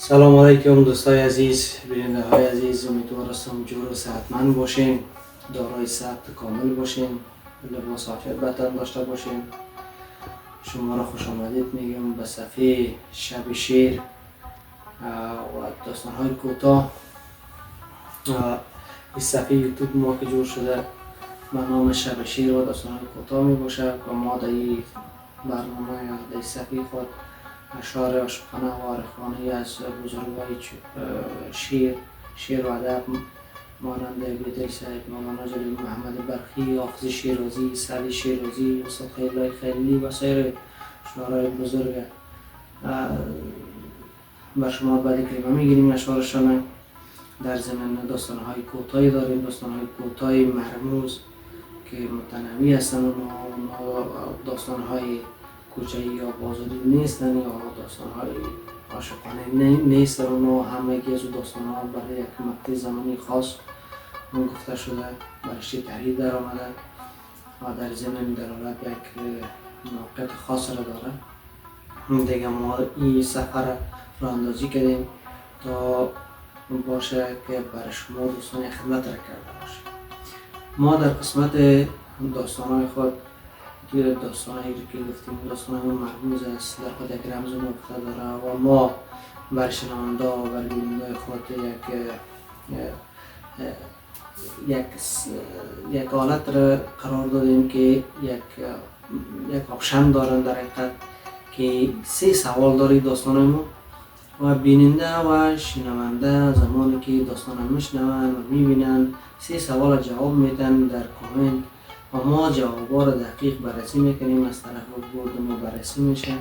سلام علیکم دوستای عزیز، بیننده های عزیز. امیدوار هستم جور و صحتمند باشین، دارای صحت کامل باشین، لباس عافیت بتن داشته باشین. شما را خوش آمدید میگم به صفحه شب شیر و داستان های کوتاه. این صفحه یوتیوب ما که جور شده به نام شب شیر و داستان های کوتاه می باشه که ما در این برنامه یا در صفحه خود اشعار عاشقانه و عارفانه از بزرگای شعر و ادب مانند بیدل صاحب، مولانا جلیل محمد بلخی، حافظ شیرازی، سعدی شیرازی، استاد خیرالله خلیلی و سایر شعرای بزرگ بر شما بعد کلمه میگیریم. اشعارشان در ضمن داستانهای کوتاهی داریم، داستانهای کوتاه مرموز که متنوع هستند و داستانهای کوچه‌ای یا بازاری نیستند یا داستانهای عاشقانه نیستند. اونا همگی از داستانها برای یک مقطع زمانی خاص گفته شده، برش تحریر در آمده و در ضمن دلالت یک موقعیت خاص را داره. دیگه ما این سفر را اندازی کردیم تا باشه که برای شما دوستان خدمت را کرده باشه. ما در قسمت داستانهای خود داستانهایی که گفتیم داستانهای مرموز است، در خود یک رمز نقطه داره و ما بر شنونده و بر بیننده خود یک حالت را قرار دادیم که یک آپشن دارن در حقیقت که 3 سوال داره داستان ما و بیننده و شنونده زمانی که داستان میشنون و میبینن 3 سوال جواب میدن در کامنت و ما جوابا را دقیق بررسی میکنیم. از طرف بورد ما بررسی میشه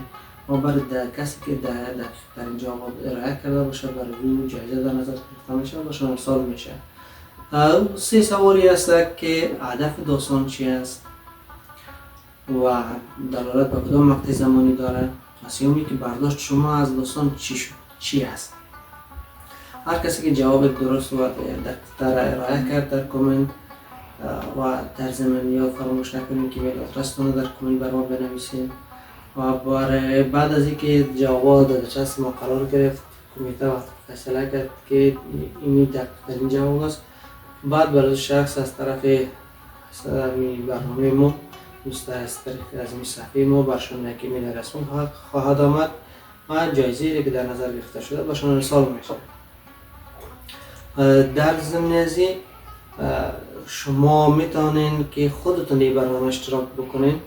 و برای کسی که دقیق ترین جواب ارائه کرده باشه برای او جایزه در نظر گرفته میشه و باشون ارسال میشه. 3 سوالی هست که هدف داستان چی است و دلالت به کدام مقطع زمانی داره و سومی که برداشت شما از داستان چی است. هر کسی که جواب درست و دقیق ارائه کرد در کامنت و در ضمن یاد فراموش نکنید که میل آدرستون در کامنت بر ما بنویسید و بعد از اینکه جواب در دسترس ما قرار گرفت کمیته فیصله کرد که این دقیق ترین جواب است، بعد برای شخص از طرف برنامه ما از این صفحه ما برشان یک ایمیل رسمی خواهد آمد و جایزه‌ای که در نظر گرفته شده برشان ارسال میشه. در ضمن از این شما میتونین که خودتون این برنامه اشتراک بکنین،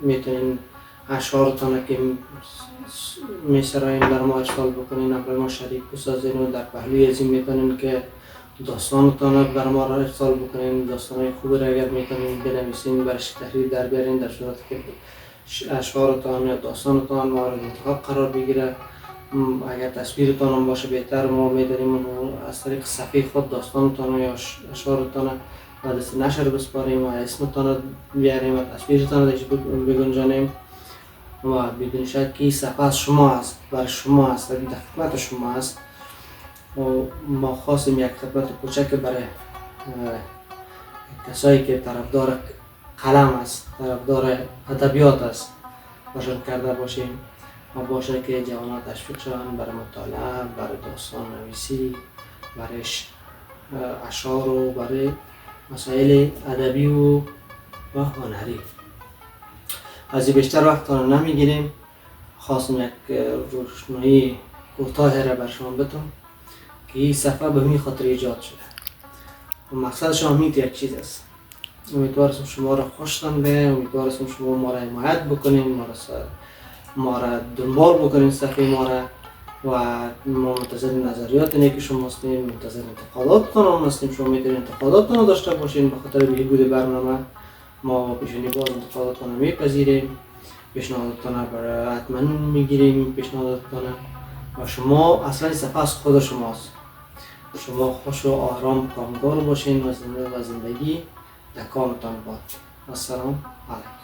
میتونین اشعارتان که میسرائین بر ما ارسال بکنین، برای ما شریک بسازین و در پهلوی از این میتونین که داستانتان بر ما را ارسال بکنین. داستانهای خوب را اگر میتونین بنویسین برش تحریر در بیارین، در صورتی که اشعارتان یا داستانتان مورد انتخاب قرار بگیره. اگر تصویرتان هم باشه بهتر، ما میداریم از طریق صفحه خود داستانتان یا اشعارتان و دست نشر بسپاریم و اسمتان بیاریم و تصویرتان را بگنجانیم و بدون شک که صفحه از شما است، برای شما است، در خدمت شما است و ما خواستیم یک خدمت کوچک برای کسایی که طرفدار قلم است، طرفدار ادبیات است باشد کرده باشیم و باشه که جوانان تشویق شوند برای مطالعه، برای داستان نویسی، برای اشعار و برای مسائل ادبی و هنری. از این بیشتر وقت را نمیگیریم، خواستم یک روشنایی کوتاه را بر شما بدم که این صفحه به همین خاطر ایجاد شده و مقصدش همین یک چیز است. امیدوارم شما را خوشتان بیاید، امیدوارم شما ما را حمایت بکنین، ما را دنبال بکنین صفحه ما را و ما منتظر نظریات که شما هستیم، منتظر انتقاداتتان هم هستیم. شما میتونید انتقاداتتان رو داشته باشین، به خاطر بهبود برنامه ما پیشنهاد باز انتقاداتتان رو میپذیریم، پیشنهاداتتان برای حتما میگیریم پیشنهاداتتان و شما اصلا صفحه از خود شماست. شما خوش و آرام کامگار باشین و زندگی در کامتان باد. السلام علیکم.